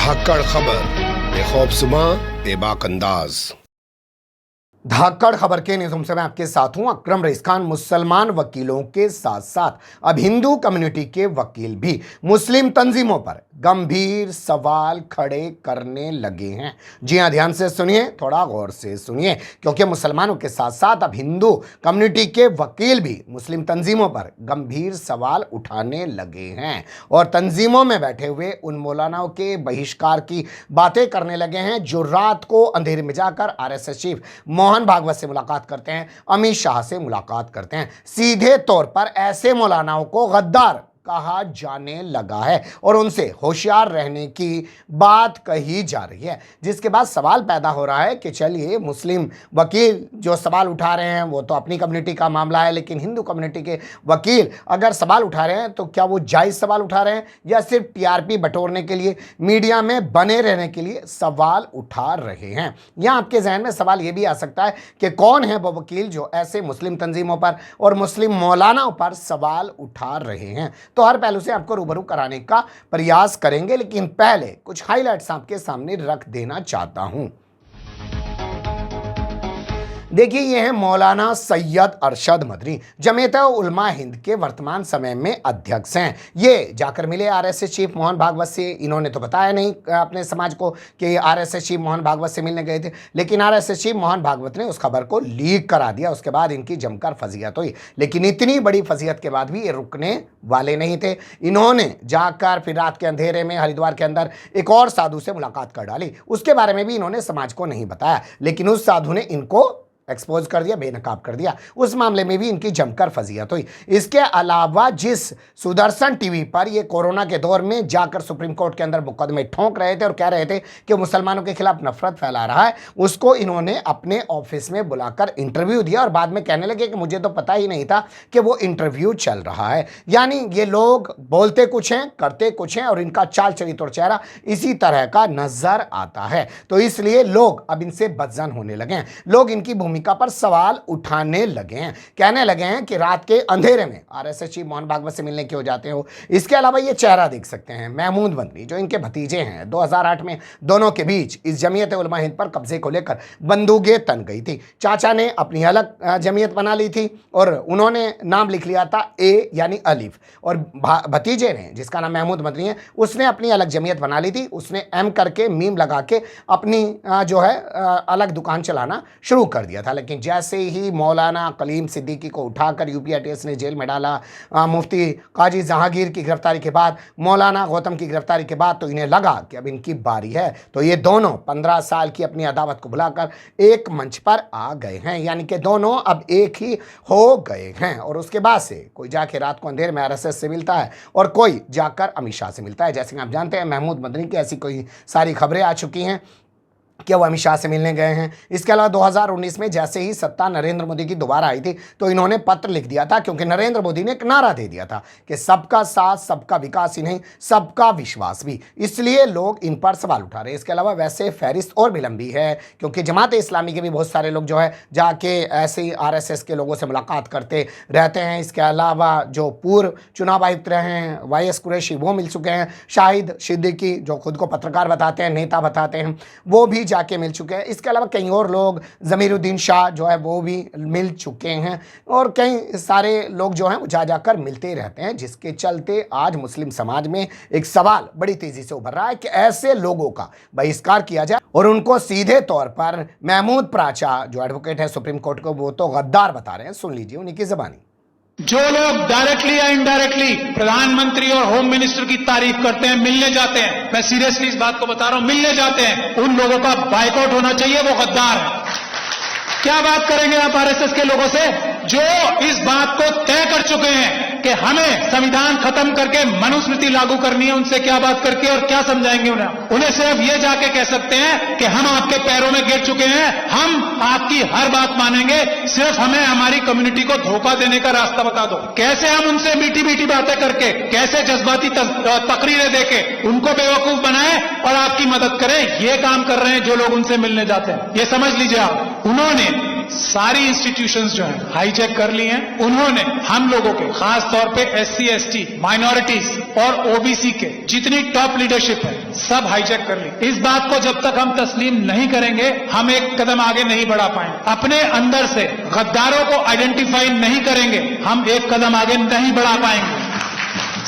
धाकड़ खबर बेखौफजुमा बेबाक अंदाज। धाकड़ खबर के न्यूज़ से मैं आपके साथ हूं अकरम रईस खान। मुसलमान वकीलों के साथ साथ अब हिंदू कम्युनिटी के वकील भी मुस्लिम तंजीमों पर गंभीर सवाल खड़े करने लगे हैं। जी हां, ध्यान से सुनिए, थोड़ा गौर से सुनिए, क्योंकि मुसलमानों के साथ साथ अब हिंदू कम्युनिटी के वकील भी मुस्लिम तंजीमों पर गंभीर सवाल उठाने लगे हैं और तंजीमों में बैठे हुए उन मौलानाओं के बहिष्कार की बातें करने लगे हैं जो रात को अंधेरे में जाकर आरएसएस चीफ मोहन भागवत से मुलाकात करते हैं, अमित शाह से मुलाकात करते हैं। सीधे तौर पर ऐसे मौलानाओं को गद्दार कहा जाने लगा है और उनसे होशियार रहने की बात कही जा रही है, जिसके बाद सवाल पैदा हो रहा है कि चलिए मुस्लिम वकील जो सवाल उठा रहे हैं वो तो अपनी कम्युनिटी का मामला है, लेकिन हिंदू कम्युनिटी के वकील अगर सवाल उठा रहे हैं तो क्या वो जायज़ सवाल उठा रहे हैं या सिर्फ टीआरपी बटोरने के लिए, मीडिया में बने रहने के लिए सवाल उठा रहे हैं। यहाँ आपके जहन में सवाल ये भी आ सकता है कि कौन है वो वकील जो ऐसे मुस्लिम तंजीमों पर और मुस्लिम मौलानाओं पर सवाल उठा रहे हैं। तो हर पहलू से आपको रूबरू कराने का प्रयास करेंगे, लेकिन पहले कुछ हाइलाइट्स आपके सामने रख देना चाहता हूं। देखिए, ये है मौलाना सैयद अरशद मदनी, जमीयत उलमा हिंद के वर्तमान समय में अध्यक्ष हैं। ये जाकर मिले आरएसएस चीफ मोहन भागवत से। इन्होंने तो बताया नहीं अपने समाज को कि आरएसएस चीफ मोहन भागवत से मिलने गए थे, लेकिन आरएसएस चीफ मोहन भागवत ने उस खबर को लीक करा दिया। उसके बाद इनकी जमकर फजीहत हुई, लेकिन इतनी बड़ी फजीहत के बाद भी ये रुकने वाले नहीं थे। इन्होंने जाकर फिर रात के अंधेरे में हरिद्वार के अंदर एक और साधु से मुलाकात कर डाली। उसके बारे में भी इन्होंने समाज को नहीं बताया, लेकिन उस साधु ने इनको एक्सपोज कर दिया, बेनकाब कर दिया। उस मामले में भी इनकी जमकर फजीहत हुई। इसके अलावा जिस सुदर्शन टीवी पर ये कोरोना के दौर में जाकर सुप्रीम कोर्ट के अंदर मुकदमे ठोंक रहे थे और कह रहे थे कि मुसलमानों के खिलाफ नफरत फैला रहा है, उसको इन्होंने अपने ऑफिस में बुलाकर इंटरव्यू दिया और बाद में कहने लगे कि मुझे तो पता ही नहीं था कि वो इंटरव्यू चल रहा है। यानी ये लोग बोलते कुछ हैं, करते कुछ हैं और इनका चाल चरित्र और चेहरा इसी तरह का नजर आता है। तो इसलिए लोग अब इनसे बदजन होने लगे हैं। लोग इनकी भूमिका पर सवाल उठाने लगे हैं, कहने लगे हैं कि रात के अंधेरे में आरएसएस चीफ मोहन भागवत से मिलने क्यों जाते हो। इसके अलावा ये चेहरा देख सकते हैं, महमूद मदनी, जो इनके भतीजे हैं। 2008 में दोनों के बीच इस जमीयत उलमा हिंद पर कब्जे को लेकर बंदूकें तन गई थी। चाचा ने अपनी अलग जमीयत बना ली थी और उन्होंने नाम लिख लिया था ए यानी अलीफ, और भतीजे ने, जिसका नाम महमूद मदनी है, उसने अपनी अलग जमीयत बना ली थी। उसने एम करके मीम लगा के अपनी जो है अलग दुकान चलाना शुरू कर दिया था। लेकिन जैसे ही मौलाना कलीम सिद्दीकी को उठाकर यूपीएटीएस ने जेल में डाला, मुफ्ती काजी जहांगीर की गिरफ्तारी के बाद, मौलाना गौतम की गिरफ्तारी के बाद, तो इन्हें लगा कि अब इनकी बारी है। तो ये दोनों 15 साल की अपनी अदावत को भुलाकर एक मंच पर आ गए हैं, यानी कि दोनों अब एक ही हो गए हैं। और उसके बाद से कोई जाके रात को अंधेरे में आरएसएस से मिलता है और कोई जाकर अमित शाह से मिलता है। जैसे कि आप जानते हैं, महमूद मदनी की ऐसी कोई सारी खबरें आ चुकी हैं कि वो अमित शाह से मिलने गए हैं। इसके अलावा 2019 में जैसे ही सत्ता नरेंद्र मोदी की दोबारा आई थी तो इन्होंने पत्र लिख दिया था, क्योंकि नरेंद्र मोदी ने एक नारा दे दिया था कि सबका साथ, सबका विकास ही नहीं, सबका विश्वास भी। इसलिए लोग इन पर सवाल उठा रहे हैं। इसके अलावा वैसे फहरिस्त और भी लंबी है, क्योंकि जमात इस्लामी के भी बहुत सारे लोग जो है जाके ऐसे ही आरएसएस के लोगों से मुलाकात करते रहते हैं। इसके अलावा जो पूर्व चुनाव आयुक्त रहे हैं वाईएस कुरैशी, वो मिल चुके हैं। शाहिद सिद्दीकी, जो खुद को पत्रकार बताते हैं, नेता बताते हैं, वो भी जाके मिल चुके हैं। इसके अलावा कई और लोग, जमीरुद्दीन शाह जो है वो भी मिल चुके हैं, और कई सारे लोग जो हैं वो जा जाकर मिलते रहते हैं, जिसके चलते आज मुस्लिम समाज में एक सवाल बड़ी तेजी से उभर रहा है कि ऐसे लोगों का बहिष्कार किया जाए और उनको सीधे तौर पर महमूद प्राचा, जो एडवोकेट है सुप्रीम कोर्ट को, वो तो गद्दार बता रहे हैं। सुन लीजिए उन्हीं की ज़बानी। जो लोग डायरेक्टली या इनडायरेक्टली प्रधानमंत्री और होम मिनिस्टर की तारीफ करते हैं, मिलने जाते हैं, मैं सीरियसली इस बात को बता रहा हूं, मिलने जाते हैं, उन लोगों का बायकॉट होना चाहिए, वो गद्दार है। क्या बात करेंगे आप आरएसएस के लोगों से जो इस बात को तय कर चुके हैं कि हमें संविधान खत्म करके मनुस्मृति लागू करनी है? उनसे क्या बात करके और क्या समझाएंगे उन्हें सिर्फ ये जाके कह सकते हैं कि हम आपके पैरों में गिर चुके हैं, हम आपकी हर बात मानेंगे, सिर्फ हमें हमारी कम्युनिटी को धोखा देने का रास्ता बता दो। कैसे हम उनसे मीठी मीठी बातें करके, कैसे जज्बाती तकरीरें देके उनको बेवकूफ बनाएं और आपकी मदद करें, ये काम कर रहे हैं जो लोग उनसे मिलने जाते हैं। ये समझ लीजिए आप, उन्होंने सारी इंस्टीट्यूशंस जो हैं हाईजैक कर ली हैं। उन्होंने हम लोगों के, खास तौर पे एससी एसटी, माइनॉरिटीज और ओबीसी के जितनी टॉप लीडरशिप है सब हाईजैक कर ली। इस बात को जब तक हम तस्लीम नहीं करेंगे हम एक कदम आगे नहीं बढ़ा पाएंगे। अपने अंदर से गद्दारों को आइडेंटिफाई नहीं करेंगे हम एक कदम आगे नहीं बढ़ा पाएंगे।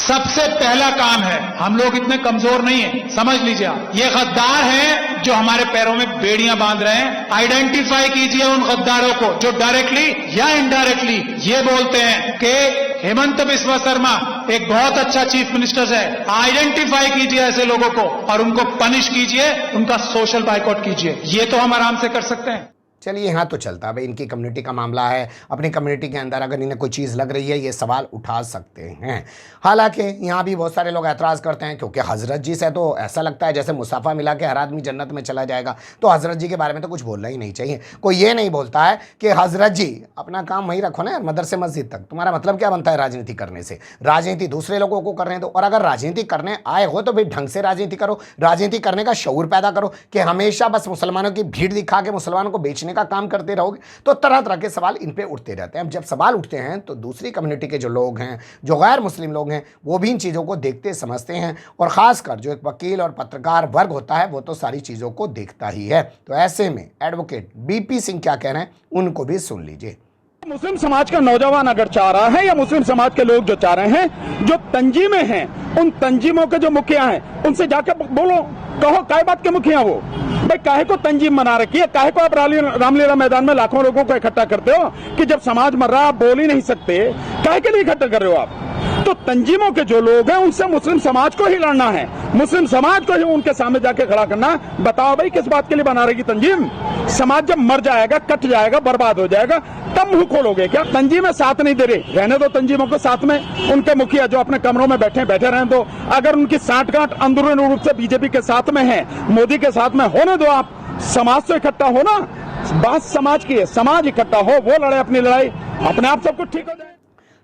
सबसे पहला काम है, हम लोग इतने कमजोर नहीं है, समझ लीजिए आप, ये गद्दार हैं जो हमारे पैरों में बेड़ियां बांध रहे हैं। आइडेंटिफाई कीजिए उन गद्दारों को जो डायरेक्टली या इनडायरेक्टली ये बोलते हैं कि हेमंत बिस्वा शर्मा एक बहुत अच्छा चीफ मिनिस्टर है। आइडेंटिफाई कीजिए ऐसे लोगों को और उनको पनिश कीजिए, उनका सोशल बाइकआउट कीजिए। ये तो हम आराम से कर सकते हैं। चलिए यहाँ तो चलता है भाई, इनकी कम्युनिटी का मामला है, अपनी कम्युनिटी के अंदर अगर इन्हें कोई चीज़ लग रही है ये सवाल उठा सकते हैं। हालांकि यहाँ भी बहुत सारे लोग ऐतराज़ करते हैं क्योंकि हज़रत जी से तो ऐसा लगता है जैसे मुसाफा मिला के हर आदमी जन्नत में चला जाएगा, तो हज़रत जी के बारे में तो कुछ बोलना ही नहीं चाहिए। कोई ये नहीं बोलता है कि हज़रत जी अपना काम वहीं रखो ना यार, मदरसे मस्जिद तक, तुम्हारा मतलब क्या बनता है राजनीति करने से? राजनीति दूसरे लोगों को करने दो, और अगर राजनीति करने आए हो तो भाई ढंग से राजनीति करो, राजनीति करने का शऊर पैदा करो कि हमेशा बस मुसलमानों की भीड़ दिखा के मुसलमानों को बेचने का काम करते रहो तो तरह तरह के सवाल इन पे उठते रहते हैं। अब जब सवाल उठते हैं तो दूसरी कम्युनिटी के जो लोग हैं, जो गैर मुस्लिम लोग हैं, वो भी इन चीज़ों को देखते समझते हैं, और ख़ासकर जो एक वकील और पत्रकार वर्ग होता है वो तो सारी चीज़ों को देखता ही है। तो ऐसे में एडवोकेट बीपी सिंह क्या कह रहे हैं उनको भी सुन लीजिए। मुस्लिम समाज का नौजवान अगर चाह रहा है या मुस्लिम समाज के लोग जो चाह रहे हैं, जो तंजीमें हैं, उन तंजीमों के जो मुखिया हैं उनसे जाकर बोलो, कहो काय बात के मुखिया वो भाई, काहे को तंजीम बना रखी है? काहे को आप रामलीला मैदान में लाखों लोगों को इकट्ठा करते हो कि जब समाज मर रहा आप बोल ही नहीं सकते? काहे के लिए इकट्ठा कर रहे हो आप? तो तंजीमों के जो लोग हैं उनसे मुस्लिम समाज को ही लड़ना है, मुस्लिम समाज को ही उनके सामने जाके खड़ा करना। बताओ भाई किस बात के लिए बना रहेगी तंजीम? समाज जब मर जाएगा, कट जाएगा, बर्बाद हो जाएगा, तब मुंह खोलोगे क्या? तंजीमें साथ नहीं दे रही, रहने दो तंजीमों को साथ में। उनके मुखिया जो अपने कमरों में बैठे रहने दो। अगर उनकी साठगांठ अंदरूनी रूप से बीजेपी के साथ में है, मोदी के साथ में, होने दो आप। समाज तो इकट्ठा हो ना, बात समाज की है, समाज इकट्ठा हो, वो लड़े अपनी लड़ाई, अपने आप सब कुछ ठीक हो जाए।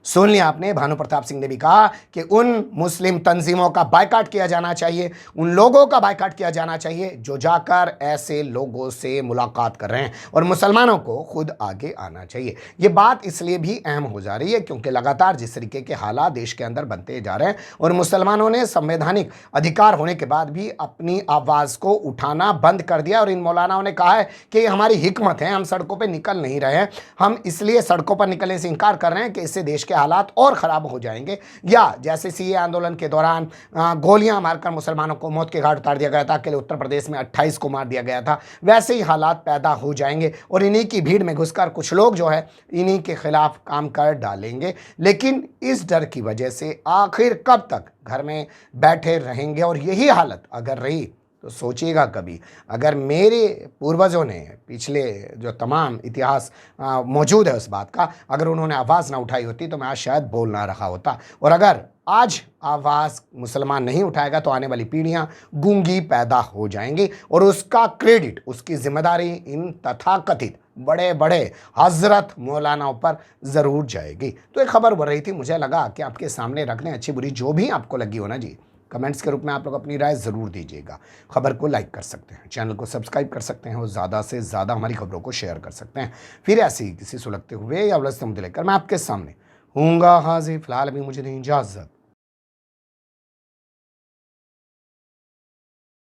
सुन लिया आपने, भानु प्रताप सिंह ने भी कहा कि उन मुस्लिम तंजीमों का बायकाट किया जाना चाहिए, उन लोगों का बायकाट किया जाना चाहिए जो जाकर ऐसे लोगों से मुलाकात कर रहे हैं, और मुसलमानों को खुद आगे आना चाहिए। ये बात इसलिए भी अहम हो जा रही है क्योंकि लगातार जिस तरीके के हालात देश के अंदर बनते जा रहे हैं और मुसलमानों ने संवैधानिक अधिकार होने के बाद भी अपनी आवाज़ को उठाना बंद कर दिया, और इन मौलानाओं ने कहा है कि ये हमारी हिकमत है, हम सड़कों पर निकल नहीं रहे हैं, हम इसलिए सड़कों पर निकलने से इनकार कर रहे हैं कि इससे देश के हालात और ख़राब हो जाएंगे। या जैसे सीए आंदोलन के दौरान गोलियां मारकर मुसलमानों को मौत के घाट उतार दिया गया था, अकेले उत्तर प्रदेश में 28 को मार दिया गया था, वैसे ही हालात पैदा हो जाएंगे और इन्हीं की भीड़ में घुसकर कुछ लोग जो है इन्हीं के खिलाफ काम कर डालेंगे। लेकिन इस डर की वजह से आखिर कब तक घर में बैठे रहेंगे, और यही हालत अगर रही तो सोचिएगा कभी अगर मेरे पूर्वजों ने पिछले जो तमाम इतिहास मौजूद है उस बात का, अगर उन्होंने आवाज़ ना उठाई होती तो मैं आज शायद बोल ना रहा होता। और अगर आज आवाज़ मुसलमान नहीं उठाएगा तो आने वाली पीढ़ियां गूंगी पैदा हो जाएंगी, और उसका क्रेडिट, उसकी जिम्मेदारी इन तथाकथित बड़े बड़े हजरत मौलानाओं पर ज़रूर जाएगी। तो एक खबर बढ़ रही थी, मुझे लगा कि आपके सामने रखने, अच्छी बुरी जो भी आपको लगी हो ना जी, कमेंट्स के रूप में आप लोग अपनी राय ज़रूर दीजिएगा। खबर को लाइक कर सकते हैं, चैनल को सब्सक्राइब कर सकते हैं और ज़्यादा से ज़्यादा हमारी खबरों को शेयर कर सकते हैं। फिर ऐसे ही किसी सुलगते हुए या उलझते मुद्दे लेकर मैं आपके सामने हूँगा हाजिर। फिलहाल अभी मुझे नहीं इजाज़त।